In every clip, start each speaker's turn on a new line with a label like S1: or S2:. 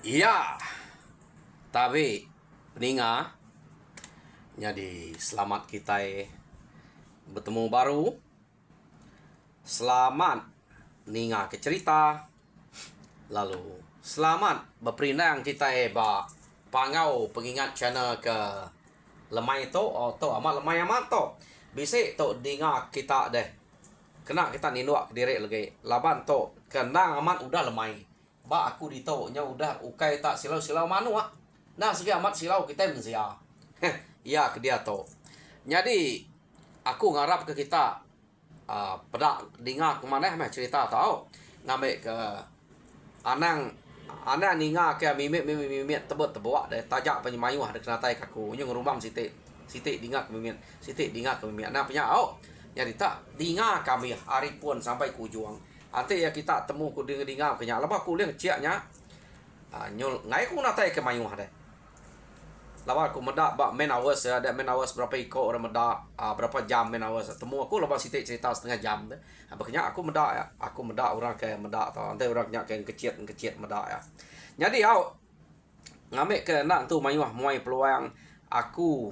S1: Iya, tapi peninga jadi selamat kita bertemu baru. Selamat ninga ke cerita. Lalu selamat berperindang kita ba pangau pengingat channel ke lemai to atau amat lemai amat to. Bisa to dinga kita deh. Kena kita ninduak diri lagi. Laban to kena amat udah lemai. Ba aku dito nya udah ukai tak silau-silau manu ah. Nah segi amat silau kita mensia. Ya ke dia to. Jadi aku ngarap ke kita pedak dinga kemana mah cerita tau. Ngambil ke anang ninga ke mimit tebut tebuak deh tajak penyemayuh ada kena tai kaku nya ngerubam sitik dinga ke mimit nah punya jadi tak dinga kami hari pun sampai kujuang ante ya kita temu ku dinga kenya laba ku liang ciaknya nyol ngai ku natai ke mayuh deh laba aku medak bak main hours ya ada main hours berapa iko orang medak berapa jam main hours temu aku laba sitik cerita setengah jam deh kenya aku medak orang ke medak tau ante orang nya ke kecil medak ya jadi ngambil ke nak tu mayuh muai peluang aku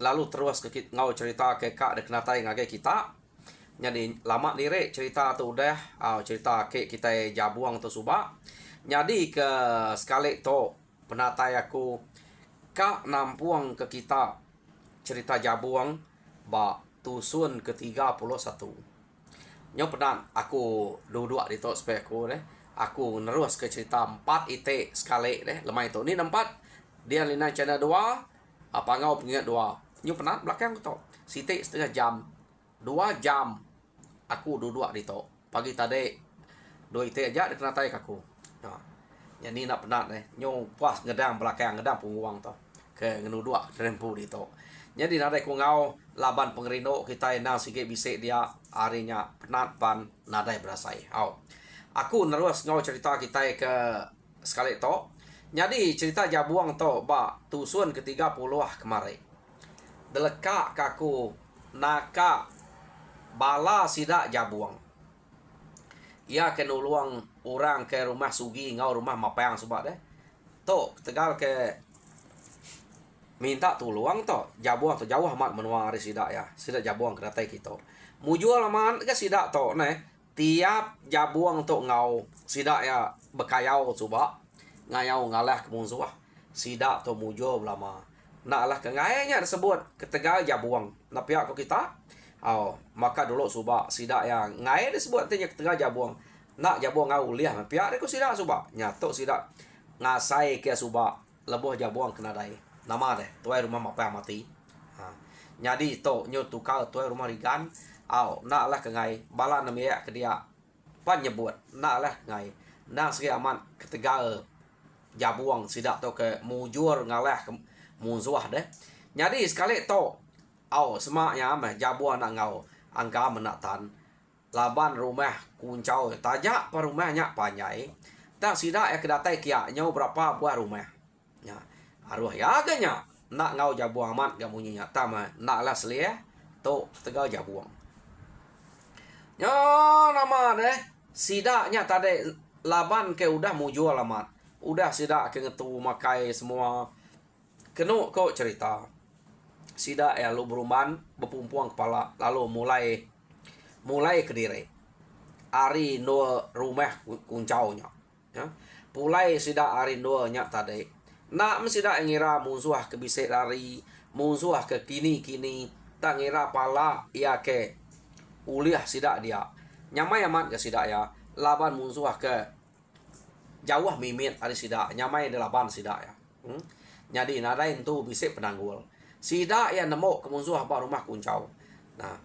S1: lalu terus ke ngau cerita ke kak dek natai ngagai kita jadi lama direk cerita tu udah cerita ke kita jabuang tu subak jadi ke sekali tu penatai aku kak nampuang ke kita cerita jabuang ba tusun ke-31 nyo penan aku duduk di tok spek aku deh aku nerus ke cerita 4 ite sekali deh lemai tu ni 4 dia lina channel 2 apa ngau pengingat 2 nyo penat belakang tu sitik setengah jam 2 jam aku duduk di tok pagi tadi 2 ite aja dia kena tai aku jadi nak penat deh nyo puas ngedang belakang ngedang punguang tu ke ngenuduk rempu di tok jadi nadai ku ngau laban pengerindo kita nang sikit bisik dia harinya penat pan nadai berasai aku nerus ngau cerita kita ke sekali to jadi cerita jabuang to ba tusun ke-30 kemarin deleka kaku naka bala sidak jabuang ia ke nuluang orang ke rumah sugi ngau rumah mapayang subak deh to tegal ke minta tuluang to jabuang to jauh amat menua hari sidak ya sidak jabuang keratai kita mujual aman ke sidak to ne tiap jabuang to ngau sidak ya bekayau coba ngayau ngalah ke musuh sidak to mujo lama nak lah ke ngayanya disebut ketegal jabuang na pihak ko kita maka dulu suba sidak ya ngai disebut tanya ketegal jabuang nak jabuang ngau liah pihak ko sidak suba nyato sidak ngasai ke suba leboh jabuang kena dai nama deh tuai rumah mapa mati jadi to nyo tukar tuai rumah rigan nak lah ke ngai bala na ya ke dia pan nyebut nak lah ngai na segi aman ketegal jabuang sidak to ke mujur ngalah ke muzuah deh jadi sekali to semaknya mah jabuang nak ngau angka menatan laban rumah kuncau tajak pa rumahnya panjai tak sidak ya kedatai kia nyo berapa buah rumah ya arwah ya agaknya nak ngau jabuang amat gak munyi nyata mah nak lah selia to tegal jabuang nyo nama deh sidaknya tadi laban ke udah mujual amat udah sidak ke ngetu makai semua kenu kok cerita sidak ya lu berumban bepumpuang kepala lalu mulai ke diri ari no rumah kuncaunya ya pulai sidak ari no nya tadi nak mesti dak ngira musuh ke bisik lari musuh ke kini tak ngira pala ia ke uliah sidak dia nyamai amat ke sidak ya laban musuh ke jauh mimit hari sidak nyamai de laban sidak ya jadi nadain tu bisik penanggul sidak ya nemu ke musuh ba rumah kuncau nah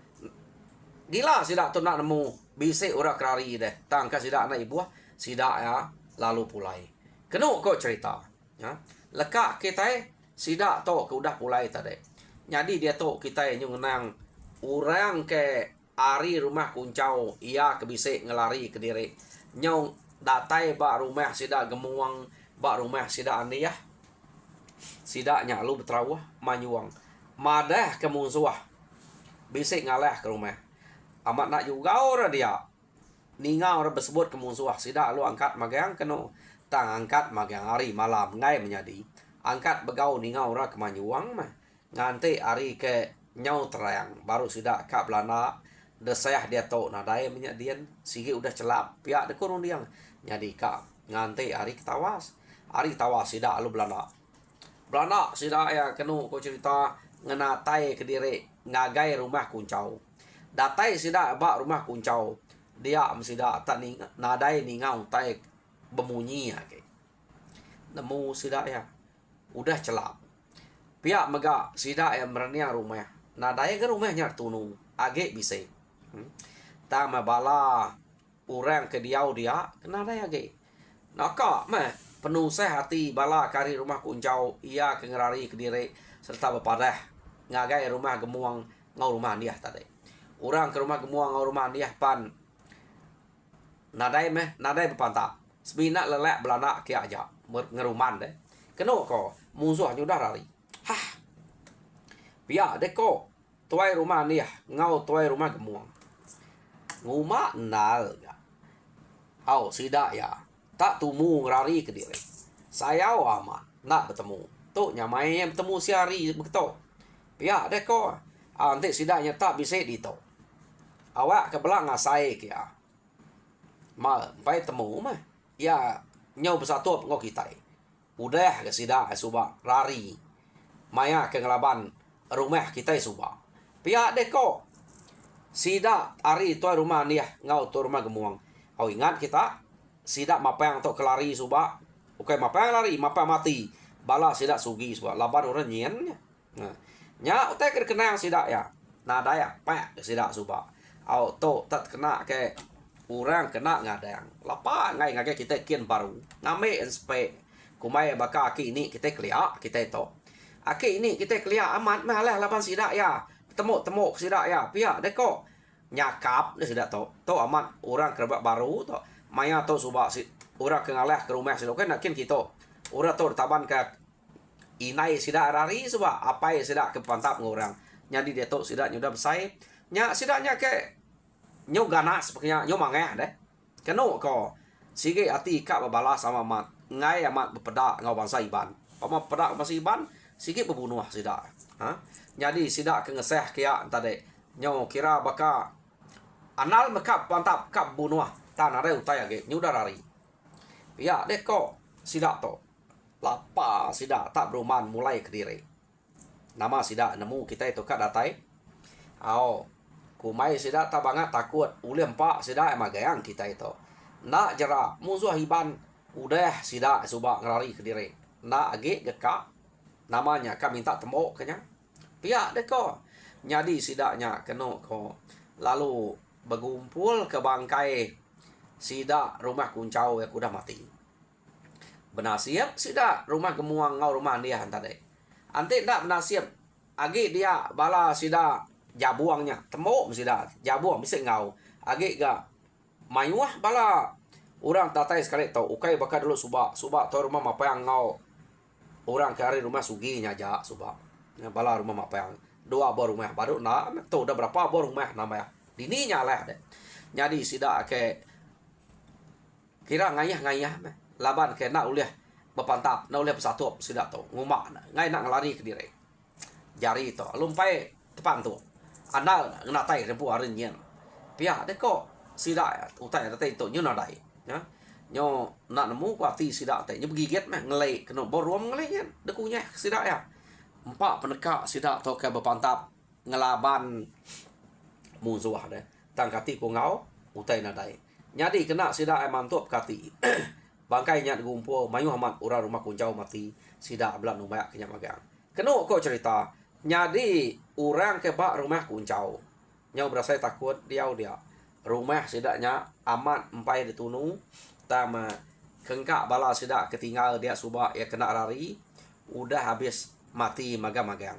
S1: gila sidak tu nak nemu bisik ora kerari deh tangka sidak na ibu sidak ya lalu pulai kenu kok cerita ya leka kita sidak to ke udah pulai tadi jadi dia to kita nyungenang orang ke ari rumah kuncau ia ke bisik ngelari ke diri nyong datai ba rumah sidak gemuang ba rumah sidak aniyah sidaknya lu betrawah manyuang madah ke musuh bisik ngalah ke rumah amat nak juga ora dia ninga ora bersebut ke musuh sidak lu angkat magang kenu tang angkat magang hari malam ngai menjadi angkat begau ningau ra kemanyuang mah nganti hari ke nyau terang baru sidak kak belana desayah dia to nadai menyadian sigi udah celap pihak de kurun diang jadi kak nganti hari tawas sidak lu belana sidak ya kenu ko cerita ngenatai kediri ngagai rumah kuncau datai sidak ba rumah kuncau dia sidak tak ning nadai ningau tai bemunyi ya ke nemu sidak ya udah celap pihak mega sidak ya merenia rumah nadai ke rumahnya tunu age bisa tama bala orang ke diau dia nadai age naka mah penuh hati bala kari rumah kuncau ia ke ngerari kediri serta bepadah ngagai rumah gemuang ngau rumah dia tadi orang ke rumah gemuang ngau rumah dia pan nadai berpantap sebina lelek belana ke aja ngeruman deh keno ko musuh nyudah rari hah pia deko tuai rumah dia ngau tuai rumah gemuang nguma nal au sidak ya tak tumu ngerari ke diri saya amat nak bertemu tu nyamai bertemu siari begitu pia deko nanti sidaknya tak bisa dito awak ke belang ngasai kia mal pai temu mah ya nyau bersatu ngok kita udah ke sidak suba rari maya ke ngelaban rumah kita suba pihak deko sidak ari tu rumah dia ngau tu rumah gemuang au ingat kita sidak mapang tok kelari suba oke mapang lari mapang mati bala sidak sugi suba laban orang nyen nah nya utai kenang sidak ya nada ya pak sidak suba au to tak kena ke orang kena ngadang lapa ngai ngake kita kian baru ngame sp kumai baka aki ini kita kelia kita itu aki ini kita kelia amat malah lapan sidak ya temu sidak ya pihak deko nyakap dia sidak to amat orang kerba baru to maya to suba si orang kengalah ke rumah sidak kan nakin kita orang to taban ke inai sidak rari suba apa ya sidak ke pantap ngorang nyadi dia to sidak nyudah besai nya sidaknya ke nyo ganas pokoknya nyo mangeh deh keno ko sige ati kak babalas sama mat ngai amat bepeda ngau bangsa iban pama peda bangsa iban sige bebunuh sidak ha jadi sidak ke ngeseh kia tadi nyo kira baka anal mekap pantap kap bunuh tanah re utai age nyuda rari ya deh ko sidak to lapa sidak tak beruman mulai ke diri nama sidak nemu kita itu kak datai au kumai sidak tak banget takut uli empak sidak emang gayang kita itu nak jera musuh hiban udah sidak suba ngelari ke diri nak age geka namanya kak minta tembok kenya pihak deh ko nyadi sidaknya keno ko lalu bergumpul ke bangkai sidak rumah kuncau yang udah mati benasiap sidak rumah gemuang ngau rumah dia tadi ante ndak benasiap age dia bala sidak jabuangnya tembok sidak jabuang bisa ngau age ga mayuah bala orang tatai sekali tau ukai bakal dulu suba tu rumah apa yang ngau orang kari rumah suginya aja suba bala rumah apa yang dua buah rumah baru na tu udah berapa buah rumah namanya dininya lah deh jadi sidak ke kira ngayah laban ke nak uliah berpantap nak uliah bersatu sidak tu ngumak ngai nak ngelari ke diri jari tu lumpai tepan tu anal ngena tai rempu arin nyen pihak deh kok sidak utai tai tu nyu nadai ya nyo nak nemu ku ati sidak tai nyu begigit mah ngelai kena borom ngelai nyen dekunya sidak ya empat penekak sidak tu ke berpantap ngelaban musuh deh tangkati ku ngau utai nadai nyadi kena sidak mantup kati bangkainya digumpul mayu amat orang rumah kuncau mati sidak belam numayak kenya magang keno kok cerita nyadi orang ke bak rumah kuncau nyau berasa takut dia rumah sidaknya amat empai ditunu tama kengkak bala sidak ketinggal dia subak ya kena rari udah habis mati magang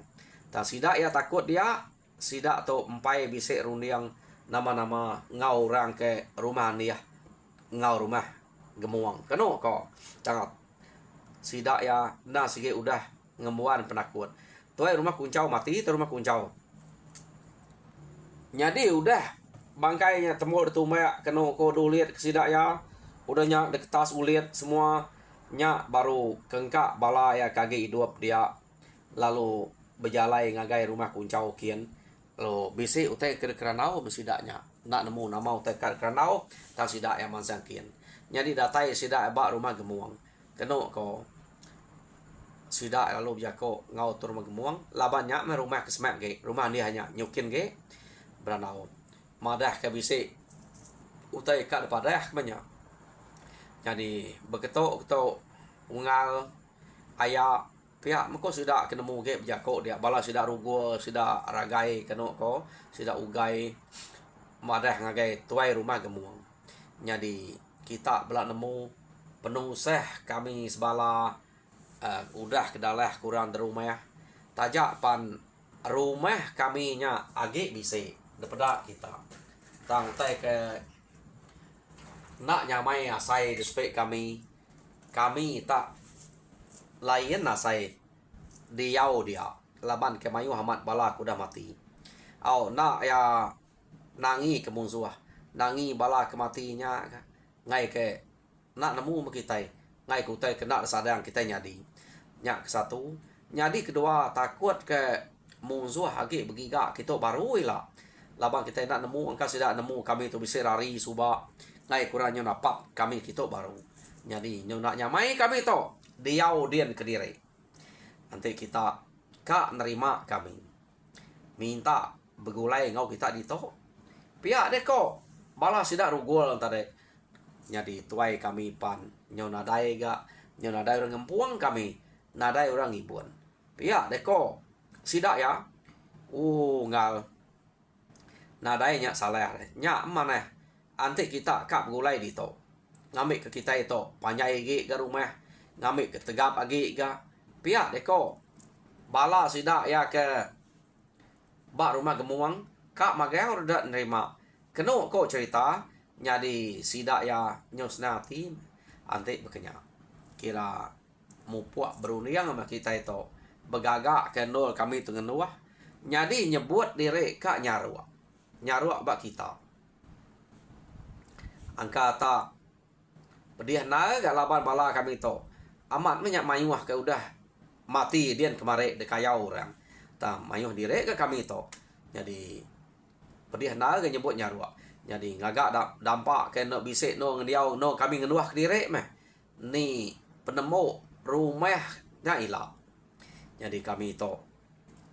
S1: tak sidak ya takut dia sidak tu empai bisik rundiang nama-nama ngau orang ke rumah dia ngau rumah gemuang keno ko cangat sidak ya na sige udah ngemuan penakut tuai rumah kuncau mati tu rumah kuncau nyadi udah bangkainya temu tu maya keno ko dulit sidak ya udah nyak deketas ulit semua nya baru kengkak bala ya kage hidup dia lalu berjalai ngagai rumah kuncau kian lo bisi utai ke keranau besidaknya nak nemu nama utai ke keranau tak sidak yang mansang kian jadi datai sidak ba rumah gemuang keno ko sidak lalu jako ngau tur rumah gemuang labannya me rumah kesmak ge rumah dia hanya nyukin ge beranau madah ke bisi utai ka depadah banyak jadi beketok ketok ungal ayah pihak meko sudah kenemu ge jako dia bala sudah rugo sudah ragai keno ko sudah ugai madah ngagai tuai rumah gemuang jadi kita belak nemu penuh seh kami sebala udah kedalah kurang di rumah tajak pan rumah kami nya agi bisi daripada kita tang tai ke nak nyamai asai despek kami tak lain asai diau dia laban ke mayu hamat bala kuda mati au nak ya nangi ke musuh nangi bala kematinya ngai ke nak nemu kita ngai kutai kena sadang kita nyadi nya ke satu nyadi kedua takut ke musuh agi begiga kita baru lah laban kita nak nemu angka sudah nemu kami tu bisa lari suba ngai kurangnya napak kami kita baru jadi nak nyamai kami to diau dian ke diri nanti kita kak nerima kami minta begulai ngau kita dito pihak deko bala sidak rugol tadi jadi tuai kami pan nyo nadai orang ngempuang kami nadai orang ibuan pihak deko sidak ya ngal nadai nya salah nya mana antik kita kap gulai dito ngambil ke kita itu panjai gi ke rumah ngambil ke tegap agi ga pihak deko bala sidak ya ke bak rumah gemuang kak magau dak nerima keno ko cerita jadi sidak ya nyosnati antik bekenya kira mupuak beruniang sama kita itu begagak kendol kami tu ngenuah jadi nyebut diri kak nyaruak bak kita angka tak pedih na gak laban bala kami to amat banyak mayuah ke udah mati dian kemari de kayau orang ta mayuh dire ke kami to jadi pedih na gak nyebut nyaruak jadi ngagak dampak ke no bisik no ngediau no kami ngenuah ke dire meh ni penemu rumah nya ilah jadi kami to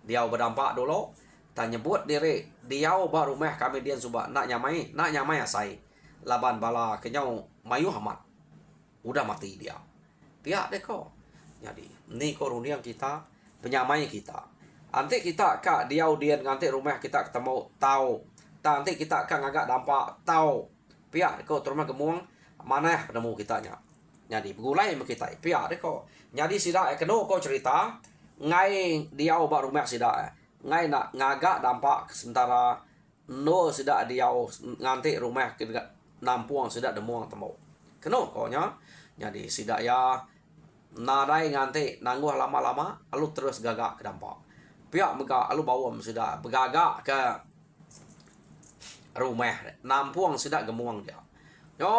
S1: diau berdampak dulu ta nyebut diri diau ba rumah kami dian suba nak nyamai asai laban bala kenyau mayu hamat udah mati dia pihak deko jadi ni koruniang kita penyamai kita anti kita kak diau dian nganti rumah kita ketemu tahu nanti kita kan agak dampak tahu pihak deko terima gemuang mana penemu kitanya jadi begulai sama kita pihak deko jadi sidak keno ko cerita ngai diau ba rumah sidak ngai nak ngagak dampak sementara no sidak diau nganti rumah nampuang sidak demuang temu keno konya jadi sidak ya nadai nganti nangguh lama-lama alu terus gagak ke dampak pihak mega alu bawa sidak begagak ke rumah nampuang sidak gemuang dia yo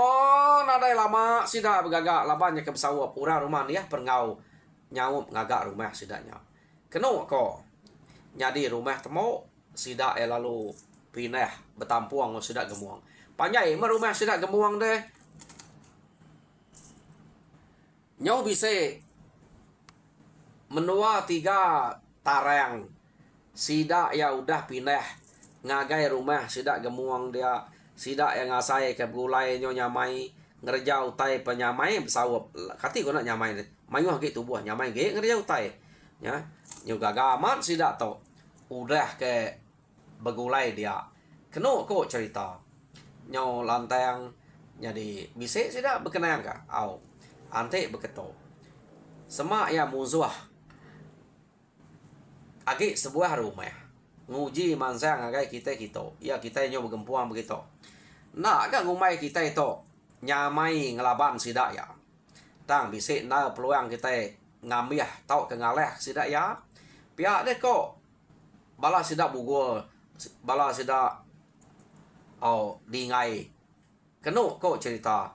S1: nadai lama sidak begagak labannya ke besawa pura rumah dia perngau nyawup ngagak rumah sidaknya keno ko jadi rumah temu sidak lalu pindah betampuang sidak gemuang panjai merumah sidak gemuang deh nyau bisa menua 3 tarang sidak ya udah pindah ngagai rumah sidak gemuang dia sidak yang ngasai ke gulai nyo nyamai ngerja utai penyamai besawap kati ko nak nyamai mayuh ge tubuh nyamai ge ngerja utai ya nyo gagamat sidak to udah ke begulai dia keno ko cerita nyo lantang jadi bisa sidak berkenang ka au ante beketo semak ya musuh agi sebuah rumah nguji mansang agai kita ya kita nyo bergempuang begitu nak kan ngumai kita itu nyamai ngelaban sidak ya tang bisa na peluang kita ngambil tau ke ngaleh sidak ya pihak deh kok bala sidak bugul bala sidak dingai keno kok cerita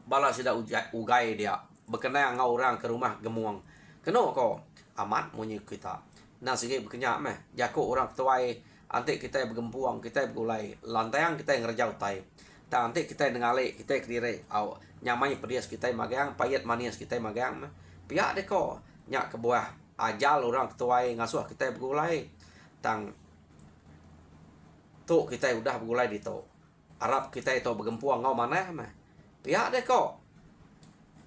S1: bala sida ugai dia berkenang ngau orang ke rumah gemuang keno ko amat munyi kita nah sige berkenyak meh jako orang tuai antik kita bergempuang kita bergulai lantayang kita ngerjau tai ta antik kita ngale kita kedire au nyamai pedias kita magang payet manis kita magang meh pihak de ko nyak ke buah ajal orang tuai ngasuh kita bergulai tang tu kita udah bergulai di to Arab kita itu bergempuang ngau mana meh pihak de ko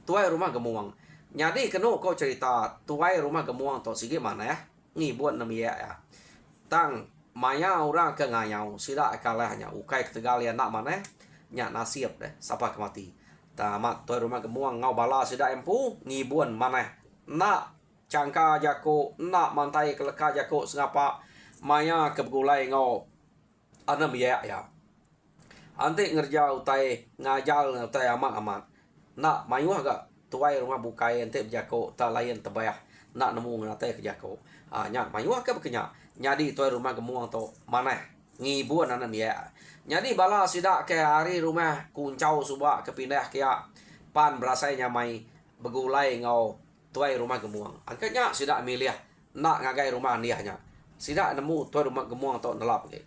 S1: tuai rumah gemuang jadi kenu kau cerita tuai rumah gemuang to sige mana ya ngibuan namanya ya tang maya orang ke ngayau sida kalahnya ukai ketegalian nak mana nya nasib deh siapa kemati tamat tuai rumah gemuang ngau bala sida empu ngibuan mana nak cangka jako nak mantai keleka jako sengapa maya kebgulai ngau anam ya ya ante ngerjau utai ngajal utai amat nak mayu agak tuai rumah bukai ente berjako tak lain terbayah nak nemu ngate ke jako nya mayu ke bekenya nyadi tuai rumah gemuang to mana ngibuan anan dia nyadi bala sida ke hari rumah kuncau suba kepindah kia pan berasanya mai begulai ngau tuai rumah gemuang angkatnya sida milih nak ngagai rumah niahnya sida nemu tuai rumah gemuang to nelap ke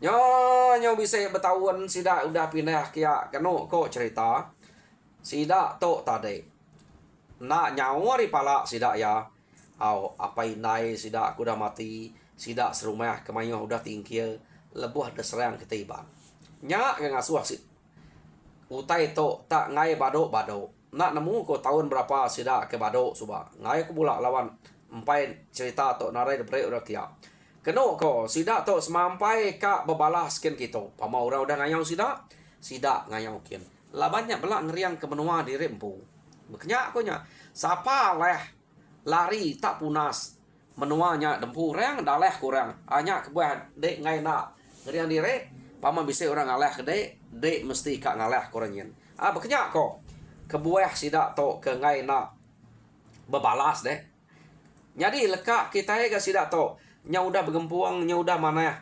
S1: nyo bisa bertahun sida udah pindah kia keno ko cerita sida to tade nak nyawa ri pala sida ya au apa inai sida aku dah mati sida serumah kemayuh udah tingkil lebuh ada serang ketiban nyak yang ngasuh si utai to tak ngai bado nak nemu ko tahun berapa sida ke bado suba ngai ku pula lawan empai cerita to narai de udah kia keno ko sida to semampai ka bebalas ken kita pama orang udah ngayau sida ngayau ken labannya belak ngeriang ke benua di rempu bekenya konya sapa leh lari tak punas menuanya dempu reng daleh kurang hanya kebuah dek ngai nak ngeriang dire pama bisa orang ngaleh ke dek mesti kak ngaleh kurangian bekenya ko kebuah sida to ke ngai nak bebalas deh jadi lekak kita ke sida to nya udah bergempuang nya udah mana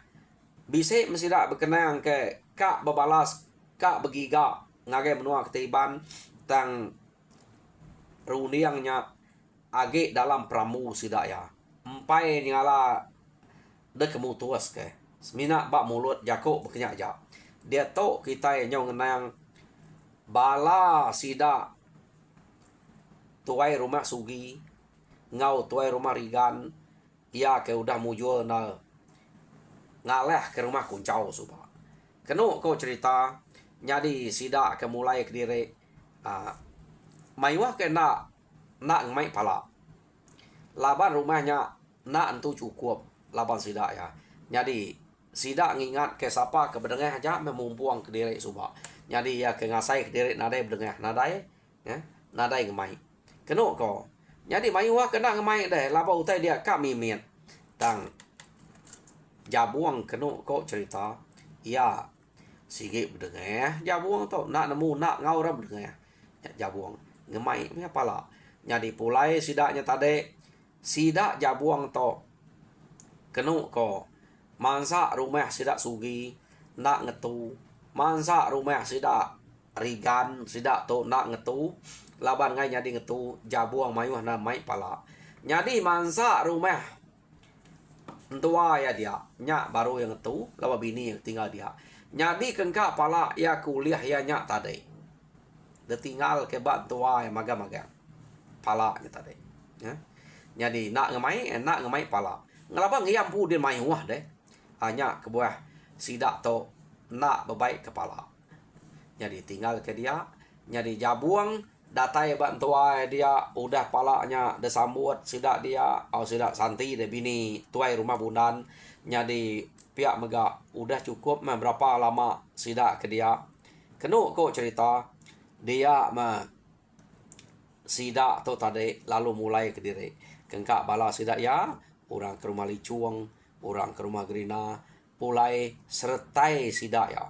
S1: bisa mesti dak berkenang ke kak bebalas kak begiga ngagai menua ketiban tang runiangnya age dalam pramu sida ya empai nyala de kemutuas ke semina bak mulut jako bekenya aja dia to kita nyong ngenang bala sida tuai rumah sugi ngau tuai rumah rigan ia ke udah mujur na ngaleh ke rumah kuncau suba kenu kau cerita nyadi sida ke mulai ke diri mayuah ke nak ngai pala laban rumahnya nak entu cukup laban sida ya nyadi sida ngingat ke siapa ke bedengah aja memumpuang ke diri suba nyadi ya ke ngasai ke diri nadai bedengah nadai ya nadai ngemai kenu ko nyadi mayuah kena ngemai deh laba utai dia kami mian tang jabuang kenu ko cerita iya sige bedengah jabuang to nak nemu nak ngau ra bedengah jabuang ngemai me pala nyadi pulai sidaknya tade sidak jabuang to kenu ko mansa rumah sidak sugi nak ngetu mansa rumah sidak rigan sidak to nak ngetu laban ngai nyadi ngetu jabuang mayuh na mai pala nyadi mansa rumah entua ya dia nyak baru yang ngetu lawan bini yang tinggal dia nyadi kengka pala ya kuliah ya nyak tade de tinggal ke bat tua yang maga-maga pala nya tade ya nyadi nak ngemai pala ngelaba ngiam pu dia mai wah deh hanya ke buah sidak to nak bebaik kepala nyadi tinggal ke dia nyadi jabuang datai bantua dia udah palanya desambut sidak dia au sidak santi de bini tuai rumah bundan nyadi pihak mega udah cukup berapa lama sidak ke dia kenu kok cerita dia sidak tu tadi lalu mulai ke diri kengkak bala sidak ya orang ke rumah licuang orang ke rumah gerina pulai sertai sidak ya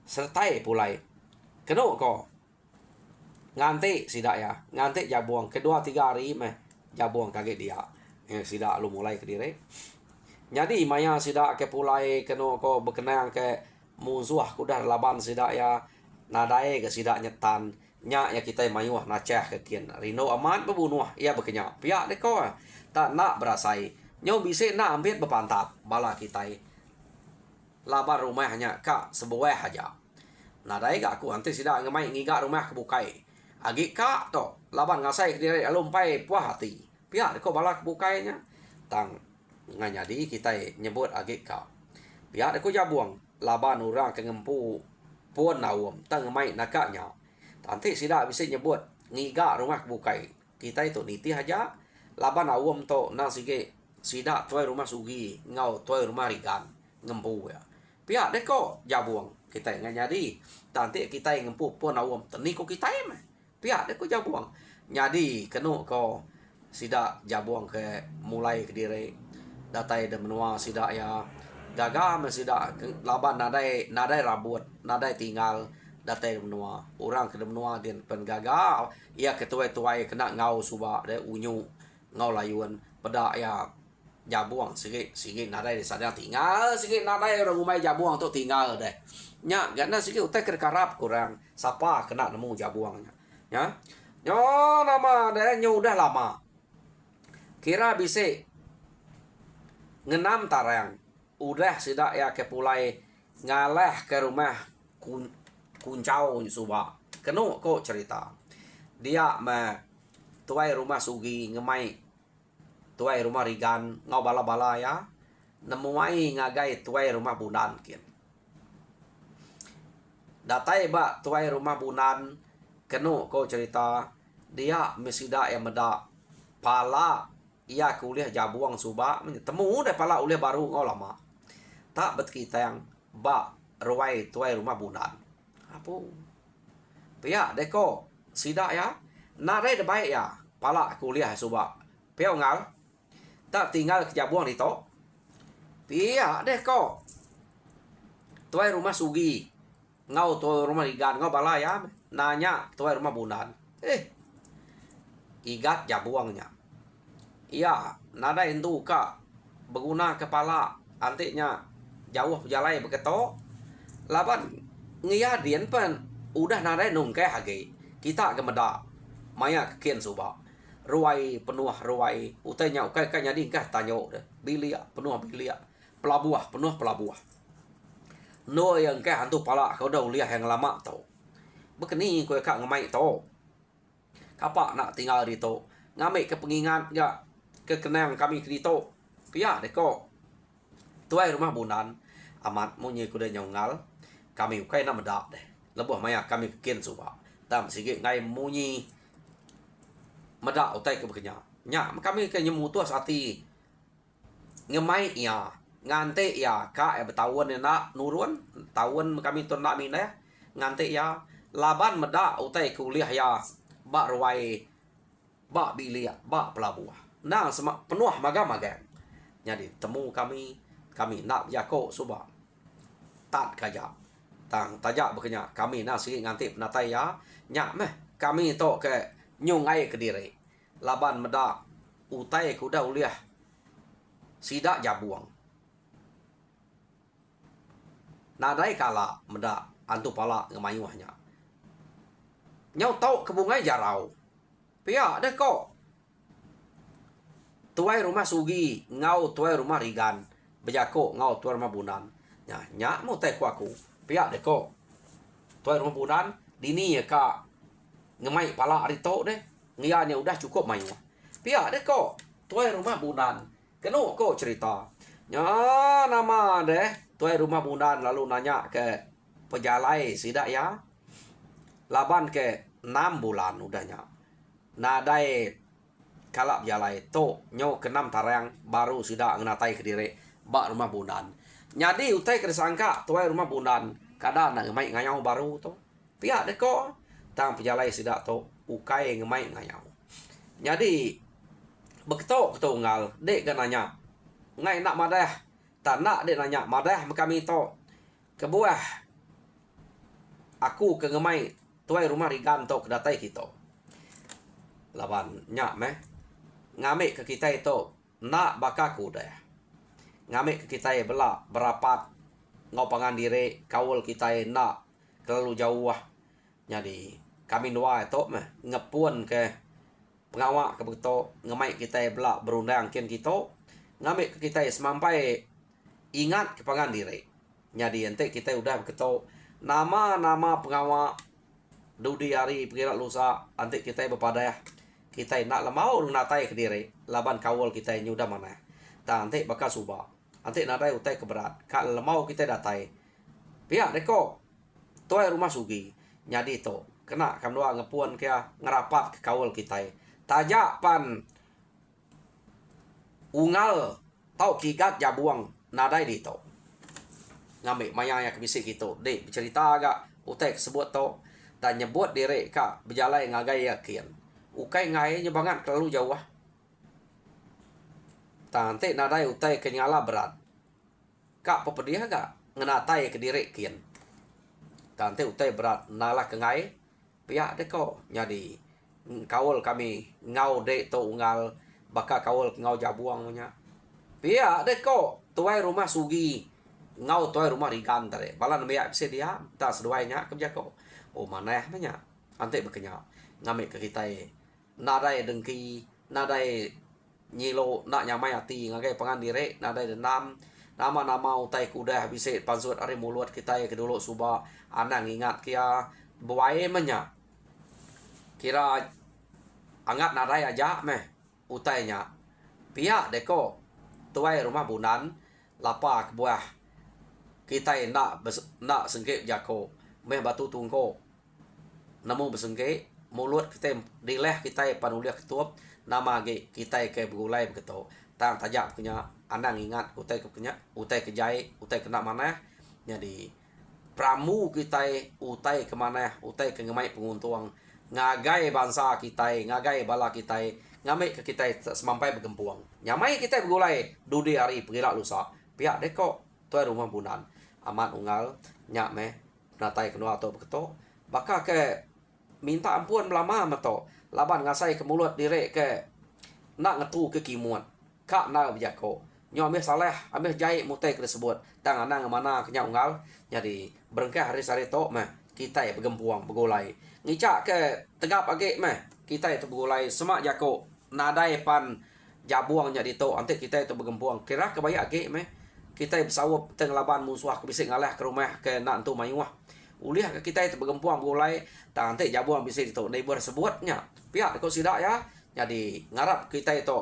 S1: sertai pulai kenu kok nganti sidak ya nganti jabuang kedua tiga hari jabuang kaget dia sidak lu mulai ke diri jadi maya sidak ke pulai keno ko berkenang ke musuh kudah laban sidak ya nadai ke sidak nyetan nya ya kita mayuah nacah ke kian rino aman bebunuh ia bekenya pihak deko tak nak berasai nyo bise nak ambil bepantat bala kita labar rumahnya kak sebuah aja nadai gak aku nanti sidak ngemai ngiga rumah kebukai agi kak to laban ngasai ke diri alumpai puah hati pihak deko bala kebukainya tang nganyadi kita nyebut agi kak pihak deko jabuang laban orang ke ngempu pun nawam tang mai nakaknya nanti sidak bisa nyebut ngiga rumah kebukai kita itu niti aja laban awam to nang sige sidak tuai rumah sugi ngau tuai rumah rigan ngempu ya pihak deko jabuang kita nganyadi nanti kita ngempu pun awam teniku kita mah pihak deko jabuang nyadi kenu ko sidak jabuang ke mulai ke diri datai de menua sidak ya gagal sidak laban nadai rabut nadai tinggal datai menua orang ke menua din pen gagal ia ketuai-tuai kena ngau suba de unyu ngau layuan pada ya jabuang sikit nadai di sana tinggal sikit nadai orang rumai jabuang tu tinggal deh nya gana sikit utai kerkarap kurang siapa kena nemu jabuangnya ya nyo nama deh nyo udah lama kira bisa ngenam tarang udah sidak ya ke pulai ngalah ke rumah kuncau suba kenu kok cerita dia mah tuai rumah sugi ngemai tuai rumah rigan ngau bala-bala ya nemuai ngagai tuai rumah bunan kin datai ba tuai rumah bunan kenu kok cerita dia mesida yang meda pala ia kuliah jabuang suba temu deh pala uliah baru ngau lama tak bet kita yang ba ruai tuai rumah bunan apa pihak deko sidak ya nare de baik ya pala kuliah suba piau ngal tak tinggal ke jabuang itu pihak deko tuai rumah sugi ngau tuai rumah igan ngau bala ya nanya tuai rumah bunan igat jabuangnya iya nada itu kak berguna kepala antiknya jauh jalan beketo laban ngiyadian pen udah nada nung kayak hage kita gemeda maya kian suba ruai penuh ruai utainya ukai kanya dingkah tanyo deh bilia penuh bilia pelabuah penuh pelabuah no yang kayak hantu pala kau dah uliah yang lama tau bekeni kau kak ngemai tau kapak nak tinggal di to ngamik ke pengingat ya kekenang kami di to pihak deko tuai rumah bunan amat munyi kuda nyongal kami ukai nak medak deh lebuh maya kami kian suba tam sige ngai munyi medak utai ke bekenya nya kami ke nyemu tu asati ngemai ya ngante ya ka ya betawon ya nak nurun tawon kami tu nak minah ngante ya laban medak utai kuliah ya ba ruai ba bilia ba pelabuah nah semak penuh magang jadi temu kami nak jako suba tat kaja tang tajak bekenya kami nak sikit nganti penatai ya nya meh kami to ke nyungai ke diri laban meda utai kuda uliah sidak jabuang nadai kala meda antu pala ngemayuhnya nyau tau kebungai jarau pia deh kok tuai rumah sugi ngau tuai rumah rigan bejako ngau tuai rumah bunan nya mau teh ku aku pia deh kok tuai rumah bunan dini ya kak ngemai pala arito deh ngianya udah cukup mayu pia deh kok tuai rumah bunan kenu kok cerita nya nama deh tuai rumah bunan lalu nanya ke pejalai sidak ya laban ke 6 bulan udahnya nadai kalap jalai to nyo ke 6 tarang baru sidak ngenatai ke diri bak rumah bunan nyadi utai kersangka tuai rumah bunan kada nak ngemai ngayau baru to pihak deko tang pejalai sidak to ukai ngemai ngayau nyadi beketo ngal dek kan nanya ngai nak madah tak nak dek nanya madah kami to kebuah aku ke ngemai tuai rumah rigan to kedatai kita lawan nyak meh ngamik ke kita itu nak bakaku dah ngamik ke kita bela berapat ngau pangan diri kawul kita nak terlalu jauh Jadi kami doa itu mah ngepun ke pengawak ke begitu ngemai kita belak berundang kian kita ngambil ke kita semampai ingat kepangan diri. Jadi ente kita udah begitu nama-nama pengawak dudi hari pengirat lusa ante kita berpada ya kita nak lemau natai ke diri laban kawal kita nyudah mana tak ante bakal subah ante natai utai keberat kak lemau kita datai pihak deko toy rumah sugi nyadi to kena kam doa ngepuan kia ngerapat ke kawal kita tajak pan ungal tau kikat jabuang nadai di to ngambil mayang yang kebisik gitu dek bercerita agak utai sebut to dan nyebut diri kak berjalan ngagai yakin ukai ngai nyebangat terlalu jauh tante nadai utai kenyala berat kak pepedia gak ngenatai ke diri kian tante utai berat nalah ke ngai pihak deko jadi kawal kami ngau dek to ungal bakal kawal ngau jabuang punya pihak deko tuai rumah sugi ngau tuai rumah rigan tare balan biak bisa dia tak seduainya kerja ko oh mana banyak ante berkenyak ngambil ke kita nadai dengki nadai nyilo nak nyamai hati ngagai pengan diri nadai dendam nama-nama utai kuda bisa pansut hari mulut kita ke dulu suba anang ingat kia buai menya kira angat nadai aja meh utainya pihak deko tuai rumah bunan lapak buah kita nak sengkit jako meh batu tungko namu bersengke mulut kita dileh kita panuliah ketup nama ge kita ke bergulai begitu tang tajak punya anang ingat utai kejai utai kena mana jadi pramu kita utai kemana utai ke ngemai penguntung ngagai bangsa kita ngagai bala kita ngamai ke kita semampai bergempuang nyamai kita bergulai dudi hari pergilah lusa pihak deko tuai rumah bunan amat unggal nyak meh natai kenua atau begitu bakal ke minta ampun belama mato laban ngasai ke mulut diri ke nak ngetu ke kimuan kak na bijako nyo ameh salah ameh jai mutai ke sebut tang anang mana kenya unggal jadi berengkah hari sari to mah kita bergempuang bergolai ngicak ke tegap age mah kita itu bergolai semak jako nadai pan jabuang jadi to ante kita itu bergempuang kira kebaya age mah kita bersawap teng laban musuh ke bisik ngalah ke rumah ke nak tu mayuah uliah ke kita itu bergempuang mulai tante jabuang bisa itu neighbor sebutnya pihak kau sidak ya jadi ngarap kita itu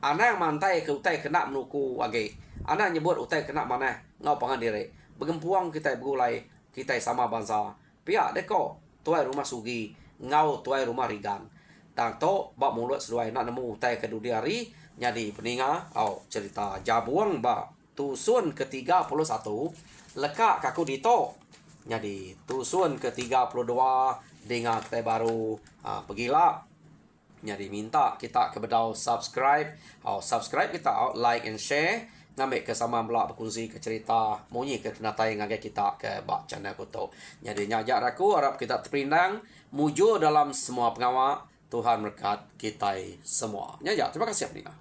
S1: anak mantai ke utai kena menuku age anak nyebut utai kena mana ngau pangan diri bergempuang kita bergulai kita sama bangsa pihak deko tuai rumah sugi ngau tuai rumah rigan tangto bak mulut seduai nak nemu utai ke hari jadi peninga cerita jabuang ba tusun ke-31 lekak kaku dito jadi tusun ke-32 dengan kita baru pergilah jadi minta kita kepada subscribe kita like and share ngambil ke sama belak berkongsi ke cerita munyi ke kenatai ngagai kita ke bak channel kuto jadi nyajak aku harap kita terpindang muju dalam semua pengawak Tuhan berkat kita semua nyajak terima kasih peninga